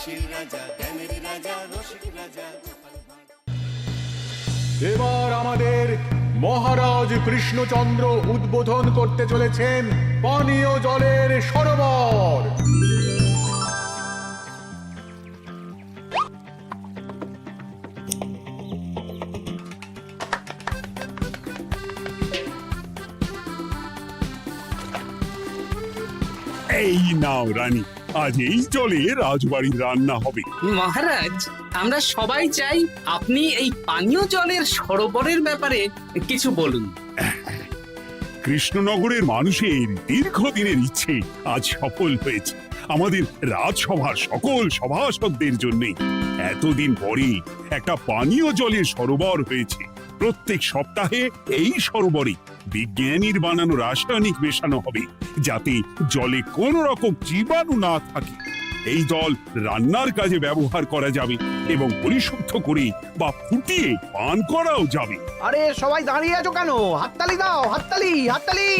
হাসির রাজা, জ্ঞানের রাজা, রসিক রাজা। এবার আমাদের মহারাজ কৃষ্ণচন্দ্র উদ্বোধন করতে চলেছেন পানীয় জলের সরোবর। এই নাও রানী, আজ এই জলে রাজবাড়ির রান্না হবে। মহারাজ, আমরা সবাই চাই আপনি এই পানীয় জলের সরোবরের ব্যাপারে কিছু বলুন। কৃষ্ণনগরের মানুষের দীর্ঘদিনের ইচ্ছে আজ সফল হয়েছে। আমাদের রাজসভার সকল সভাসদদের জন্য এতদিন পরে একটা পানীয় জলের সরোবর হয়েছে। প্রত্যেক সপ্তাহে এই সরোবরে বিজ্ঞানীর বানানো রাসায়নিক মেশানো হবে, যাতে জলে কোনো রকম জীবাণু না থাকে। এই জল রান্নার কাজে ব্যবহার করা যাবে এবং পরিশুদ্ধ করে বা ফুটিয়ে পান করাও যাবে। আরে সবাই দাঁড়িয়ে আছো কেন? হাততালি দাও, হাততালি, হাততালি।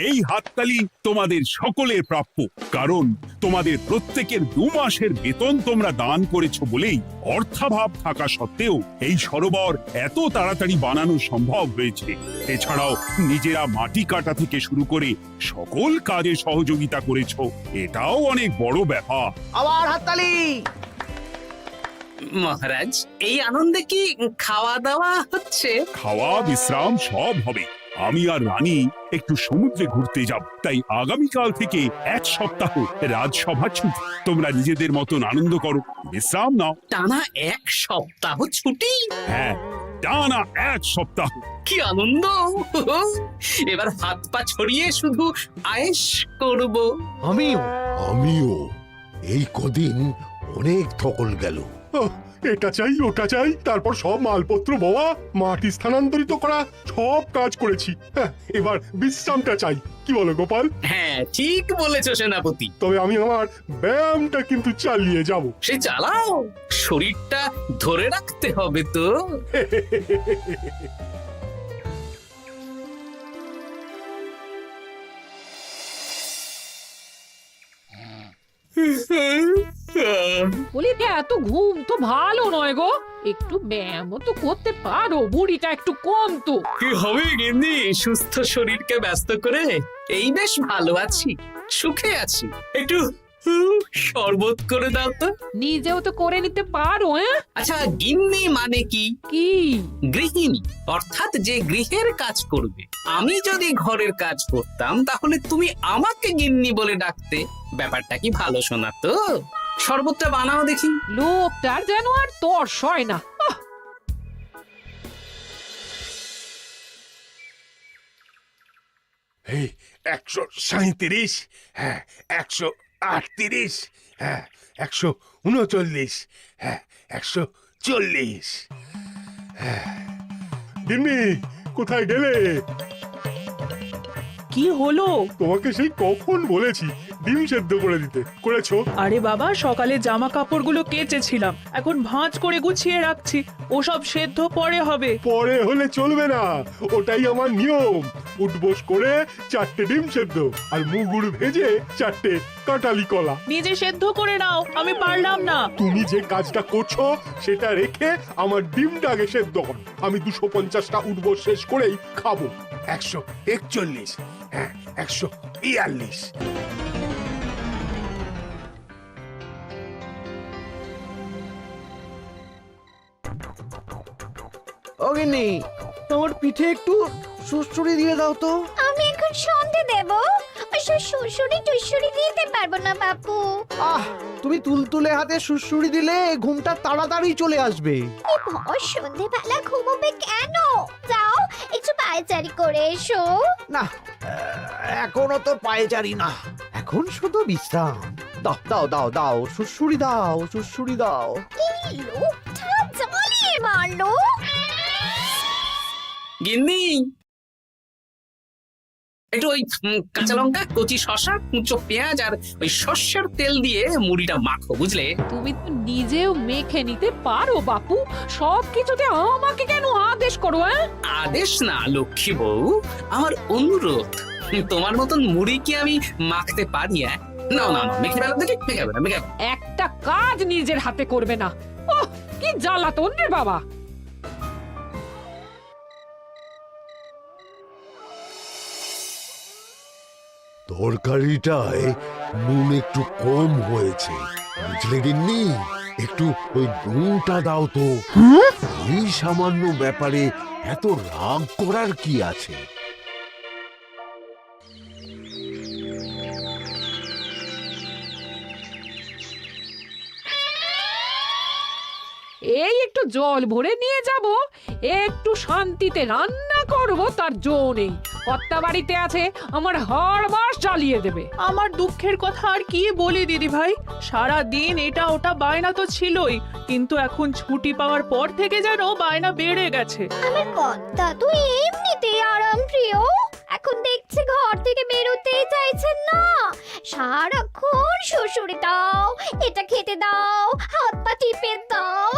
এই হাততালি তোমাদের সকলের প্রাপ্য, কারণ তোমাদের প্রত্যেকের 2 মাসের বেতন তোমরা দান করেছো বলেই অর্থাভাব থাকা সত্ত্বেও এই সরোবর এত তাড়াতাড়ি বানানো সম্ভব হয়েছে। এছাড়াও নিজেরা মাটি কাটা থেকে শুরু করে সকল কাজে সহযোগিতা করেছো, এটাও অনেক বড় ব্যাপার। আবার হাততালি। মহারাজ, এই আনন্দে কি খাওয়া দাওয়া হচ্ছে? খাওয়া বিশ্রাম সব হবে। আমি আর রানী একটু সমুদ্রে ঘুরতে যাব, তাই আগামীকাল থেকে 1 সপ্তাহ রাজসভা ছুটি। তোমরা নিজেদের মতন আনন্দ করো, বিশ্রাম নাও। টানা 1 সপ্তাহ ছুটি? হ্যাঁ, টানা 1 সপ্তাহ। কি আনন্দ! এবার হাত পা ছড়িয়ে শুধু আয়েশ করব। আমিও এই কদিন অনেক ধকল গেল। এটা চাই ওটা চাই, তারপর সব মালপত্র বওয়া, মাটি স্থানান্তরিত করা, সব কাজ করেছি। এবার বিশ্রামটা চাই, কি বলো গোপাল? হ্যাঁ, ঠিক বলেছো সেনাপতি। তবে আমি আমার ব্যায়ামটা কিন্তু চালিয়ে যাব। সে চালাও, শরীরটা ধরে রাখতে হবে তো। বলি এত ঘুম তো ভালো নয় গো, একটু ব্যায়ামও তো করতে পারো, বুড়িটা একটু কম তো। কি হবে গিন্নি, সুস্থ শরীরকে ব্যস্ত করে এই বেশ ভালো আছি, সুখে আছি। একটু শরবত করে দাও তো। নিজেও তো করে নিতে পারো। আচ্ছা, গিন্নি মানে কি? কি? গৃহিণী, অর্থাৎ যে গৃহের কাজ করবে। আমি যদি ঘরের কাজ করতাম তাহলে তুমি আমাকে গিন্নি বলে ডাকতে। ব্যাপারটা কি ভালো শোনা তো? শরবতটা বানাও দেখি। লোকটার যেন আর তর্স হয় না। এই 137, হ্যাঁ 138, হ্যাঁ 139, হ্যাঁ 140। গিন্নি, কোথায় গেলে? কি হলো? তোমাকে সেই কখন বলেছি ডিম সেদ্ধ করে দিতে, করেছো? আরে বাবা, সকালে জামা কাপড়গুলো কেচেছিলাম, এখন ভাঁজ করে গুছিয়ে রাখছি। ওসব সেদ্ধ পরে হবে। পরে হলে চলবে না, ওটাই আমার নিয়ম। উঠবোস করে 4টে ডিম সেদ্ধ আর মুগুর ভেজে 4টে কাঁঠালি কলা। নিজে সেদ্ধ করে নাও, আমি পারলাম না। তুমি যে কাজটা করছো সেটা রেখে আমার ডিমটা আগে সেদ্ধ করো। আমি 250টা উঠবোস শেষ করেই খাবো। 141, হ্যাঁ 142। অগিনি, তোমার পিঠে একটু সুড়সুড়ি দিয়ে দাও তো। আমি এখন সন্ধে দেব, সুড়সুড়ি টুসুড়ি দিতে পারবো না বাপু। তুমি তুলতুলে হাতে সুড়সুড়ি দিলে ঘুমটা তাড়াতাড়ি চলে আসবে। এই ভর সন্ধেবেলা ঘুমোবে কেন? যাও একটু পায়চারি করে এসো। না, এখনো তো পায়চারি না, এখন শুধু বিশ্রাম। দাও দাও দাও দাও, সুড়সুড়ি দাও, সুড়সুড়ি দাও। এই লোকটা জ্বালিয়ে মারলো। গিন্নি, একটু ওই কাঁচা লঙ্কা, কচি শসা, কুচো পেঁয়াজ আর ওই সর্ষের তেল দিয়ে মুড়িটা মাখো, বুঝলে? তুমি তো নিজেও মেখে নিতে পারো বাপু, সব কিছুতে আমাকে কেন আদেশ করো? আদেশ না লক্ষ্মী বউ, আমার অনুরোধ। তোমার মতন মুড়ি কি আমি মাখতে পারি? না না না মেখে ফেলো দেখি, মেখে ফেলো, মেখে ফেলো। একটা কাজ নিজের হাতে করবে না। ওহ, কি জ্বালাতন রে বাবা। তরকারিটায় নুন একটু কম হয়েছে, বুঝলে গিন্নি? একটু ওই নুনটা দাও তো। এই সামান্য ব্যাপারে এত রাগ করার কি আছে? এই একটু জল ভরে নিয়ে যাব, একটু শান্তিতে রান্না করব তার জো নেই। কর্তা বাড়িতে আছে, আমার হাড় মাস জ্বালিয়ে দেবে। আমার দুঃখের কথা আর কি বলি দিদি ভাই, সারা দিন এটা ওটা বায়না তো ছিলই, কিন্তু এখন ছুটি পাওয়ার পর থেকে যেন বায়না বেড়ে গেছে। আমার কর্তা তো এমনিতেই আরাম প্রিয়, এখন দেখছি ঘর থেকে বেরোতেই চাইছেন না। সারাক্ষণ শ্বশুরে দাও, এটা খেতে দাও, হাত পা টিপে দাও।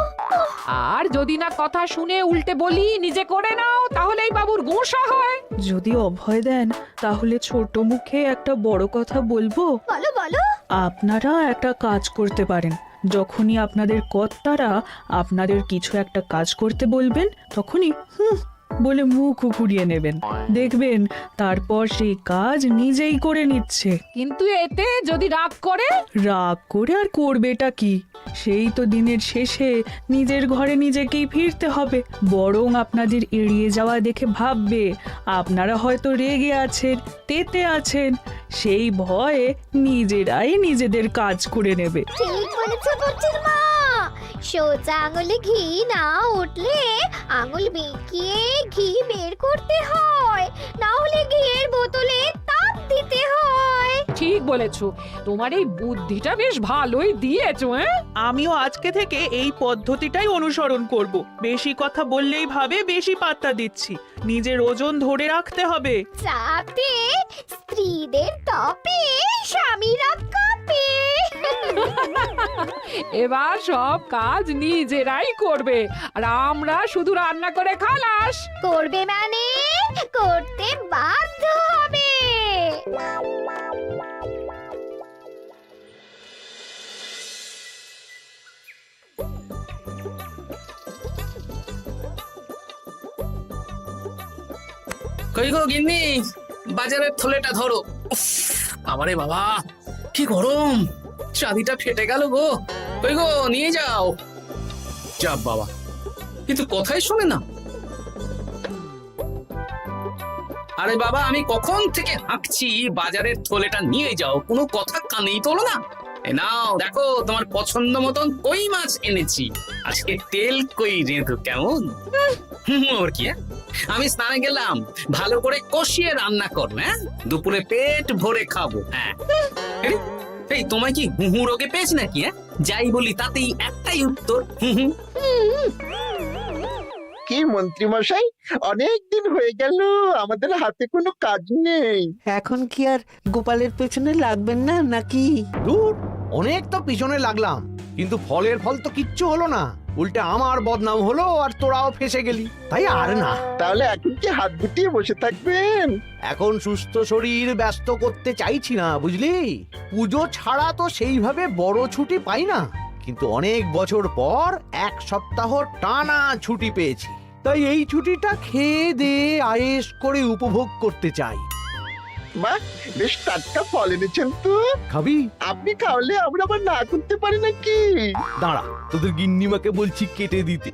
আর যদি না কথা শুনে উল্টে বলি নিজে করে নাও, তাহলেই বাবুর গোসা হয়। যদি অভয় দেন তাহলে ছোট মুখে একটা বড় কথা বলবো। বলো বলো। আপনারা একটা কাজ করতে পারেন, যখনই আপনাদের কর্তারা আপনাদের কিছু একটা কাজ করতে বলবেন তখনই বলে মুখ ঘুরিয়ে নেবেন, দেখবেন তারপর সেই কাজ নিজেই করে নিচ্ছে। কিন্তু এতে যদি রাগ করে? রাগ করে আর করবেটা কি, সেই তো দিনের শেষে নিজের ঘরে নিজেকেই ফিরতে হবে। বরং আপনাদের এড়িয়ে যাওয়া দেখে ভাববে আপনারা হয়তো রেগে আছেন, তেতে আছেন, সেই ভয়ে নিজেরাই নিজেদের কাজ করে নেবে। ঠিক বলেছো বুচির মা, সোজা আঙুলে ঘি না উঠলে আঙুল বেঁকিয়ে ঘি বের করতে হয়, না হলে ঘিয়ের বোতলে তাপ দিতে হয়। ঠিক বলেছো, তোমার এই বুদ্ধিটা বেশ ভালোই দিয়েছো। আমিও আজকে থেকে এই পদ্ধতিটাই অনুসরণ করব। বেশি কথা বললেই ভাবে বেশি পাত্তা দিচ্ছি, নিজের ওজন ধরে রাখতে হবে, যাতে স্ত্রীদের তপে স্বামীরা কাঁপে। এবার সব কাজ নিজেরাই করবে, আর আমরা শুধু রান্না করে খালাস। করবে মানে করতে বাধ্য হবে। কই গো গিন্নি, বাজারের থলেটা ধরো। উফ, বাবারে বাবা কি গরম, চাঁদিটা ফেটে গেল গো। কই গো নিয়ে যাও। যা বাবা, কিন্তু কথাই শোনে না। আরে বাবা, আমি কখন থেকে হাঁকছি বাজারের থলেটা নিয়ে যাও, কোনো কথা কানেই তোলো না। এই নাও দেখো, তোমার পছন্দ মতন কই মাছ এনেছি, আজকে তেল কই রেঁধো কেমন। ওর কি, আমি স্নানে গেলাম, ভালো করে কষিয়ে রান্না করো, হ্যাঁ দুপুরে পেট ভরে খাবো। হ্যাঁ এই তোমায় কি হুহু রোগে পেয়েছি নাকি? হ্যাঁ যাই বলি তাতেই একটাই উত্তর, হুহু। কি মন্ত্রী মশাই, অনেক দিন হয়ে গেল আমাদের হাতে কোনো কাজ নেই। এখন কি আর গোপালের পেছনে লাগবেন না নাকি? দূর, অনেক তো পিছনে লাগলাম, কিন্তু ফলের ফল তো কিচ্ছু হলো না, উল্টে আমার বদনাম হলো আর তোরাও ফেসে গেলি। তাই আর না। তাহলে এখন কি হাত গুটিয়ে বসে থাকবেন? এখন সুস্থ শরীর ব্যস্ত করতে চাইছি না, বুঝলি? পুজো ছাড়া তো সেইভাবে বড় ছুটি পাই না, কিন্তু অনেক বছর পর এক সপ্তাহ টানা ছুটি পেয়েছি, তাই এই ছুটিটা খেয়ে দিয়ে আয়েশ করে উপভোগ করতে চাই। বাহ, বেশ টাটকা ফল এনেছেন তো। খাবি? আপনি খাওয়ালে আমরা আবার না করতে পারি নাকি? দাঁড়া, তোদের গিন্নিমাকে বলছি কেটে দিতে।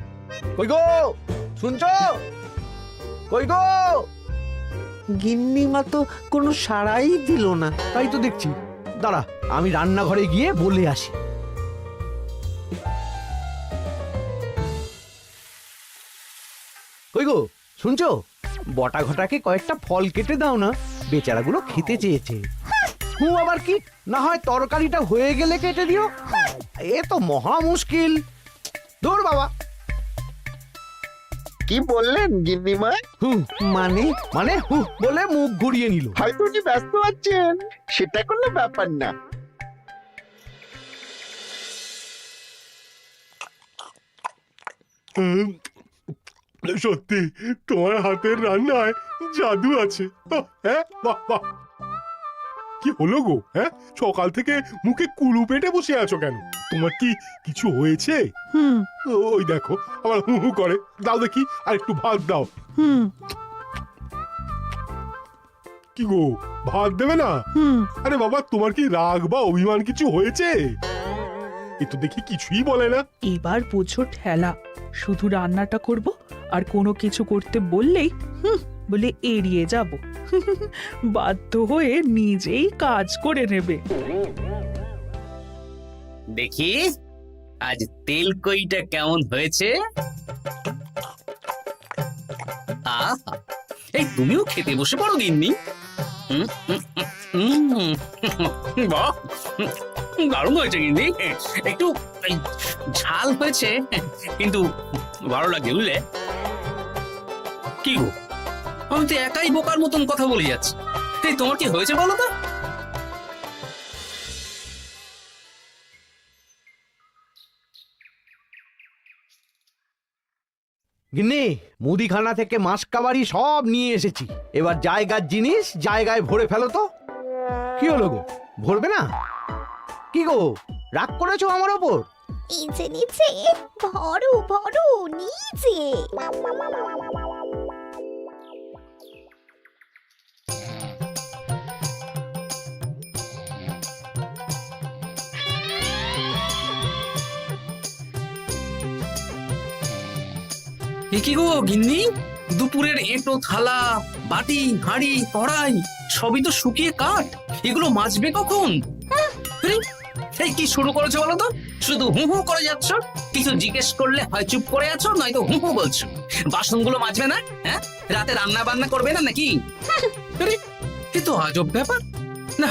কই গো, শুনছো? কই গো? গিন্নিমা তো কোনো সাড়াই দিল না। তাই তো দেখছি, দাঁড়া আমি রান্নাঘরে গিয়ে বলে আসি। কই গো, শুনছো? বটা ঘটাকে কয়েকটা ফল কেটে দাও না, বেচারাগুলো খেতে চেয়েছে। আবার কি, না হয় তরকারিটা হয়ে গেলে কেটে দিও। এ তো মহা মুশকিল। দূর বাবা। কি বললেন গিন্নিমা? মানে মানে বলে মুখ ঘুরিয়ে নিল। হয়তো উনি ব্যস্ত আছেন, সেটা কোনো ব্যাপার না। সত্যি তোমার হাতের রান্নায় জাদু আছে। হ্যাঁ বাহ বাহ। কি হলো গো? হ্যাঁ, সকাল থেকে মুখে কুলু পেটে বসে আছো কেন? তোমার কি কিছু হয়েছে? হুম ওই দেখো আবার হু হু করে। দাও দেখি, আর একটু ভাত দাও। হুম কি গো, ভাত দেবে না? হুম আরে বাবা, তোমার কি রাগ বা অভিমান কিছু হয়েছে? এ তো দেখি কিছুই বলে না। এবার বোঝো ঠেলা, শুধু রান্নাটা করব আর কোনো কিছু করতে বললেই বলে এড়িয়ে যাব। বাধ্য হয়ে নিজেই কাজ করে নেবে। দেখি আজ তেল কইটা কেমন হয়েছে। আহা, এই তুমিও খেতে বসে পড়ো গিন্নি। বাহ, দারুণ হয়েছে গিন্নি। একটু এই, ঝাল হয়েছে কিন্তু ভালো লাগে বুঝলে। কি গো, আমি তো একাই বোকার মতন কথা বলে যাচ্ছি। এই তোমার কি হয়েছে বলো তো? গিন্নি, মুদিখানা থেকে মাসকাবারি সব নিয়ে এসেছি। এবার জায়গার জিনিস জায়গায় ভরে ফেলো তো। কি হলো গো, ভরবে না? কি গো, রাগ করেছো আমার ওপর? নিচে নিচে ভরো ভরো নিচে। এ কি গো গিন্নি, দুপুরের এঁটো থালা, বাটি, হাঁড়ি, কড়াই সবই তো শুকিয়ে কাঠ। এগুলো মাজবে কখন? আরে, এই কি শুরু করেছো বলো তো? শুধু হু হু করে যাচ্ছ। কিছু জিজ্ঞেস করলে হয় চুপ করে আছো, নয়তো হু হু বলছো। বাসনগুলো মাজবে না? হ্যাঁ, রাতে রান্না বান্না করবে না নাকি? আরে, এ তো আজব ব্যাপার। না,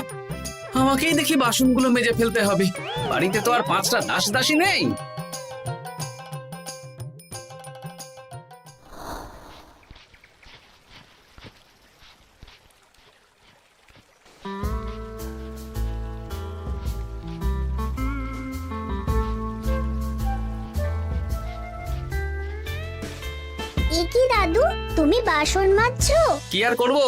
আমাকেই দেখি বাসনগুলো মেজে ফেলতে হবে। বাড়িতে তো আর 5টা দাস দাসী নেই। এ কি দাদু, তুমি বাসন মাজছো? কি আর করবো,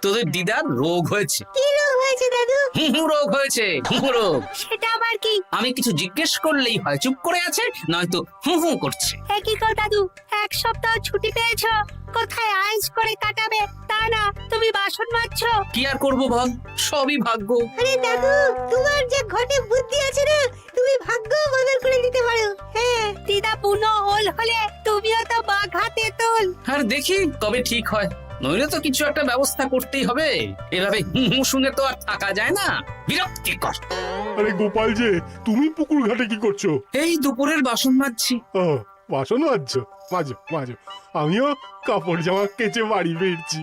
তোদের দিদার রোগ হয়েছে। কি রোগ হয়েছে দাদু? হুহু রোগ হয়েছে, হুহু রোগ। সেটা আবার কি? আমি কিছু জিজ্ঞেস করলেই হয় চুপ করে আছে, নয়তো হু হু করছে। কি কর দাদু, 1 সপ্তাহ ছুটি পেয়েছো, কোথায় আইস করে কাটাবে তা না তুমি বাসন মাজছো। কি আর করবো বল, সবই ভাগ্য। আরে দাদু, তোমার যে ঘটে বুদ্ধি আছে না, তুমি ভাগ্য বদল করে দিতে পারো। হ্যাঁ, দিদা পুনো হল হলে তুমিও তো বাঘাতে তোল। আর দেখি কবে ঠিক হয়, নইলে তো কিছু একটা ব্যবস্থা করতেই হবে। এভাবে হু হু শুনে তো আর থাকা যায় না, বিরক্তিকর। আরে গোপাল যে, তুমি পুকুর ঘাটে কি করছো? এই দুপুরের বাসন মাজছি। ও, বাসন মাজছো? মাজো মাজো, আমিও কাপড় জামা কেচে বাড়ি ফিরছি।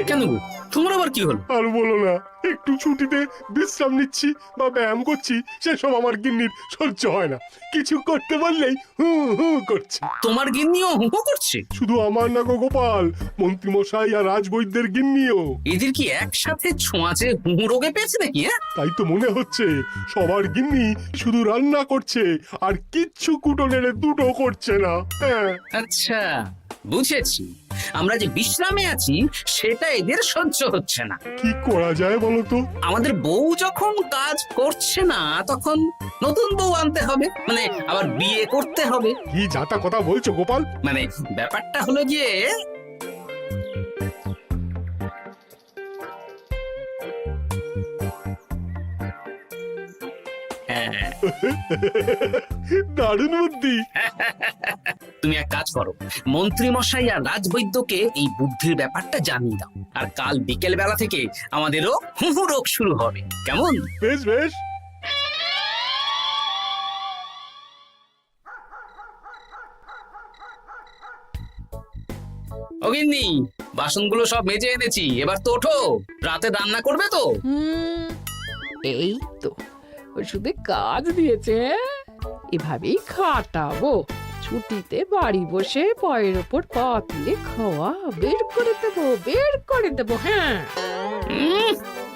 কেন গো, তোমার আবার কি হলো? আর বলো না, একটু ছুটিতে বিশ্রাম নিচ্ছি বা ব্যায়াম করছি, সেসব আমার গিন্নির সহ্য হয় না। কিছু করতে বললেই হু হু করছে। তোমার গিন্নিও হু হু করছে? শুধু আমার না গো গোপাল, মন্ত্রীমশাই আর রাজবৈদ্যের গিন্নিও। এদের কি একসাথে ছোঁয়াচে হু হু রোগে পেয়েছে নাকি? হ্যাঁ, তাই তো মনে হচ্ছে সবার গিন্নি শুধু রান্না করছে আর কিচ্ছু কুটো নেড়ে দুটো করছে না। হ্যাঁ, আচ্ছা বুঝেছি, আমরা যে বিশ্রামে আছি সেটা এদের সহ্য হচ্ছে না। কি করা যায় বলো তো? আমাদের বউ যখন কাজ করছে না, তখন নতুন বউ আনতে হবে, মানে আবার বিয়ে করতে হবে। কি যাতা কথা বলছো গোপাল? মানে ব্যাপারটা হলো গিয়ে, হ্যাঁ, দারুণ বুদ্ধি। তুমি এক কাজ করো, মন্ত্রী মশাই আর রাজবৈদ্যকে এই বুদ্ধির ব্যাপারটা জানিয়ে দাও, আর কাল বিকেল বেলা থেকে আমাদেরও হু হু রোগ শুরু হবে। কেমন? বেশ বেশ। অগিন্নি, বাসনগুলো সব মেজে এনেছি, এবার তো ওঠো। রাতে রান্না করবে তো? এই তো ওষুধে কাজ দিয়েছে। এভাবেই খাটাবো, ছুটিতে বাড়ি বসে পায়ের ওপর পা তুলে খাওয়া বের করে দেবো, বের করে দেবো। হ্যাঁ,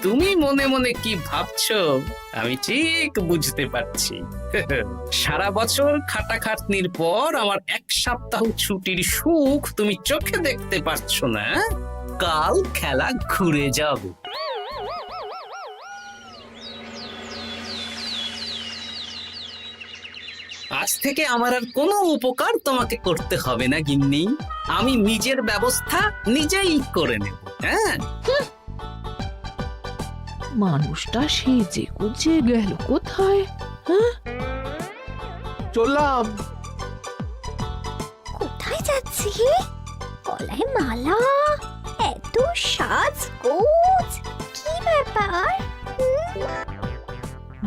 তুমি মনে মনে কি ভাবছো আমি ঠিক বুঝতে পারছি। সারা বছর খাটাখাটনির পর আমার 1 সপ্তাহ ছুটির সুখ তুমি চোখে দেখতে পারছো না। কাল খেলা ঘুরে যাবে। আজ থেকে আমার আর কোনো উপকার তোমাকে করতে হবে না গিন্নি। আমি নিজের ব্যবস্থা নিজেই করে নেব। হ্যাঁ, মানুষটা সেজে গুজে গেল কোথায়? চললাম। কোথায় যাচ্ছি? গলায় মালা, এত সাজগোজ, কি ব্যাপার?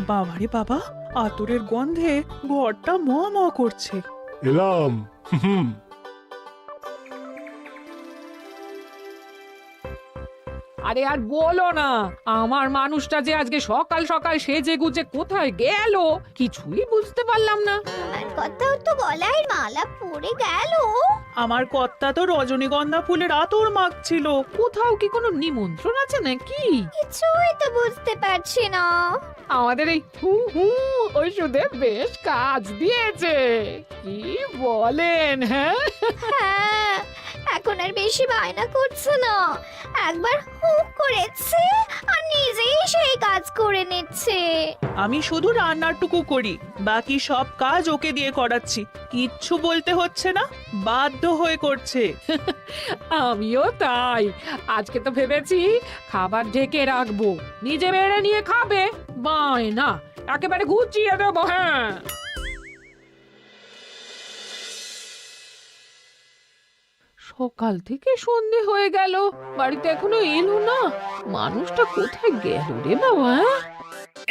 বাবারে বাবা, আতরের গন্ধে ঘরটা ম ম করছে। এলাম। হুম। আরে আর বলো না, আমার মানুষটা যে আজকে সকাল সকাল সেজে গুজে কোথায় গেল কিছুই বুঝতে পারলাম না। আমার কথাও তো গলায় মালা পড়ে গেল। আমার কর্তা তো রজনীগন্ধা ফুলের আতর মাখছিল। কোথাও কি কোনো নিমন্ত্রণ আছে নাকি? কিছুই তো বুঝতে পারছি না। আমাদের এই হু হু ওষুধে বেশ কাজ দিয়েছে, কি বলেন? হ্যাঁ, হ্যাঁ, এখন আর বেশি বায়না করছে না। একবার হুক করেছে আর নিজেই সেই কাজ করে নিচ্ছে। আমি শুধু রান্নাটুকু করি, বাকি সব কাজ ওকে দিয়ে করাচ্ছি। কিচ্ছু বলতে হচ্ছে না, বাধ্য হয়ে করছে। আমিও তাই। আজকে তো ভেবেছি খাবার ঢেকে রাখবো, নিজে বেড়ে নিয়ে খাবে। বায়না একেবারে গুছিয়ে দেবো। হ্যাঁ, সকাল থেকে সন্ধে হয়ে গেল, বাড়িতে এখনো এলো না। মানুষটা কোথায় গেল রে বাবা?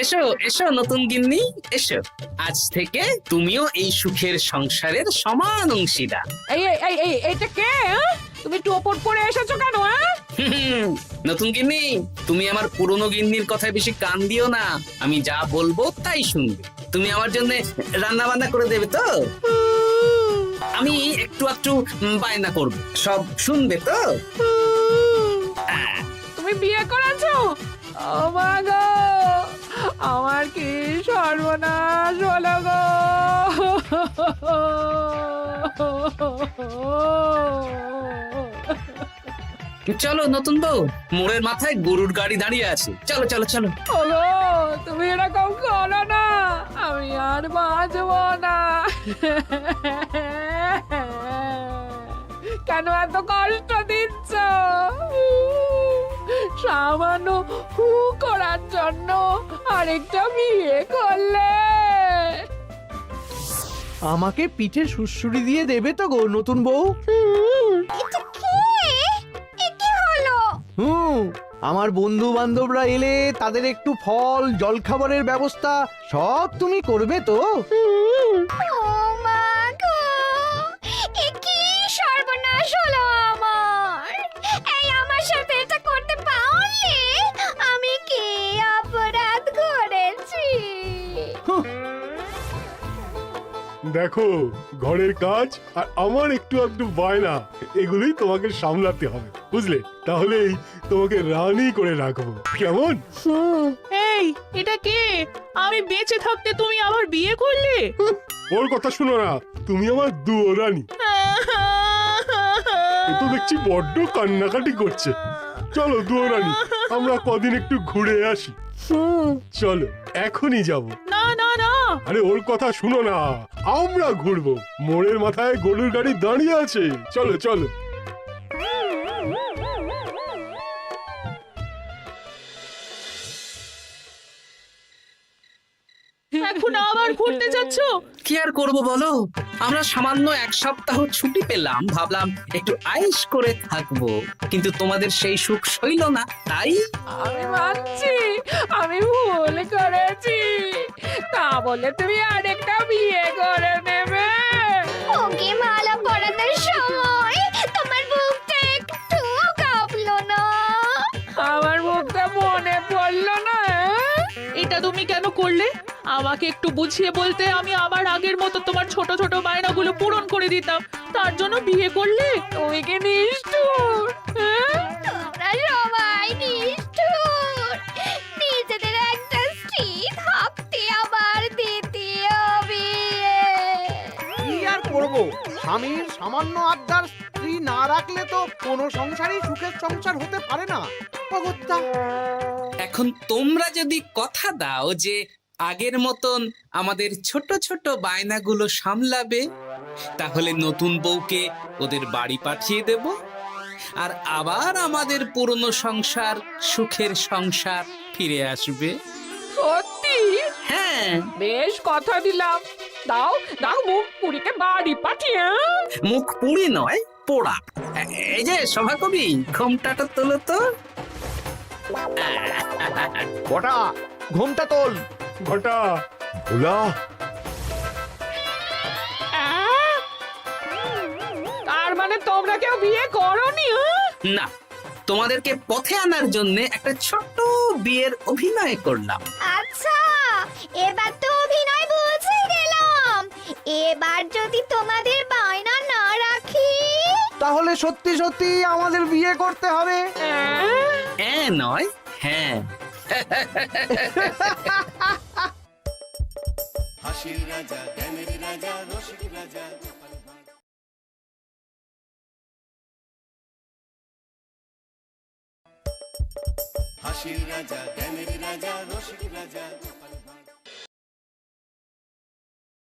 এসো এসো নতুন গিন্নি, এসো। আজ থেকে তুমিও এই সুখের সংসারের সমান অংশীদার। এই এই এই এই এটা কে? হ্যাঁ? তুমি টোপট পরে এসেছো কেন? হ্যাঁ, নতুন গিন্নি, তুমি আমার পুরনো গিন্নির কথায় বেশি কান দিও না। আমি যা বলবো তাই শুনবে। তুমি আমার জন্য রান্না বান্না করে দেবে তো? আমি একটু একটু বায়না করব, সব শুনবে তো? তুমি বিয়ে করেছো? ও মা গো, আমার কি সর্বনাশ হলো গো! চলো নতুন বউ, মোড়ের মাথায় গরুর গাড়ি দাঁড়িয়ে আছে, চলো চলো চলো। ওগো, তুমি এরকম করো না, আমি আর বাঁচবো না। কেন এত কষ্ট দিচ্ছ? সামান্য হু করার জন্য আরেকটা বিয়ে করলে? আমাকে পিঠে সুড়সুড়ি দিয়ে দেবে তো গো নতুন বউ? এটা কে? এ কি হলো? আমার বন্ধু বান্ধবরা এলে তাদের একটু ফল জলখাবারের ব্যবস্থা সব তুমি করবে তো? ও মা গো, এ কি সর্বনাশ হলো আমার! এই আমার সাথে এটা করতে পারলে? আমি কি অপরাধ করেছি? দেখো, ঘরের কাজ আর আমার একটু একটু বায়না, এগুলোই তোমাকে সামলাতে হবে, বুঝলে? তাহলেই তোমাকে রানী করে রাখবো, কেমন? এই, এটা কে? আমি বেঁচে থাকতে তুমি আবার বিয়ে করলে? ওর কথা শুনো না, তুমি আমার দুয়ো রানী। এ তো দেখছি বড্ড কান্নাকাটি করছে। চলো দুয়ো রানী, আমরা কদিন একটু ঘুরে আসি। চলো, এখনই যাব। না না না, আরে ওর কথা শুনো না, আমরা ঘুরবো। মোড়ের মাথায় গরুর গাড়ি দাঁড়িয়ে আছে, চলো চলো। এখন আবার ঘুরতে যাচ্ছ? কি আর করব বলো, আমরা সামান্য এক সপ্তাহ ছুটি পেলাম, ভাবলাম একটু আয়েশ করে থাকবো, কিন্তু তোমাদের সেই সুখ সইল না, তাই। আমি মানছি আমি ভুল করেছি, তা বলে তুমি আরেকটা বিয়ে করে নেবে? ওকে মালা পরানোর সময় তোমার বুকটা একটু কাঁপলো না? আমার মুখটা মনে পড়লো না? এটা তুমি কেন করলে? আমাকে একটু বুঝিয়ে বলতে, আমি আবার আগের মতো তোমার ছোট ছোট বায়নাগুলো পূরণ করে দিতাম। তার জন্য বিয়ে করলে? তুমি কি নিষ্ঠুর? হ্যাঁ? তোমরা সবাই নিষ্ঠুর। নিজেদের একটা স্ত্রী থাকতে আবার দ্বিতীয় বিয়ে। কি আর করবো, স্বামীর সামান্য আবদার স্ত্রী না রাখলে তো কোনো সংসারই সুখের সংসার হতে পারে না। অগত্যা। এখন তোমরা যদি কথা দাও যে আগের মতন আমাদের ছোট ছোট বায়নাগুলো সামলাবে, তাহলে নতুন বউকে ওদের বাড়ি পাঠিয়ে দেব, আর আবার আমাদের পুরনো সংসার, সুখের সংসার ফিরে আসবে। সত্যি হ্যাঁ, বেশ কথা দিলাম। দাও দাও মুখ পুরীকে বাড়ি পাঠিয়ে। মুখ পুড়ি নয়, পোড়া। এই যে সভাকবি, ঘোমটাটা তোলো তো। কটা ঘুমটা তোল। ঘটা ভোলা তার মানে তোমরা কেউ বিয়ে করোনি? না, তোমাদেরকে পথে আনার জন্য একটা ছোট্ট বিয়ের অভিনয় করলাম। আচ্ছা, এবার তো অভিনয় বুঝে গেলাম। এবার যদি তোমাদের বায়না না রাখি, তাহলে সত্যি সত্যি আমাদের বিয়ে করতে হবে। নয়, হ্যাঁ। হাসির রাজা জ্ঞানের রাজা রসিক রাজা গোপাল ভাঁড়। হাসির রাজা জ্ঞানের রাজা রসিক রাজা গোপাল ভাঁড়।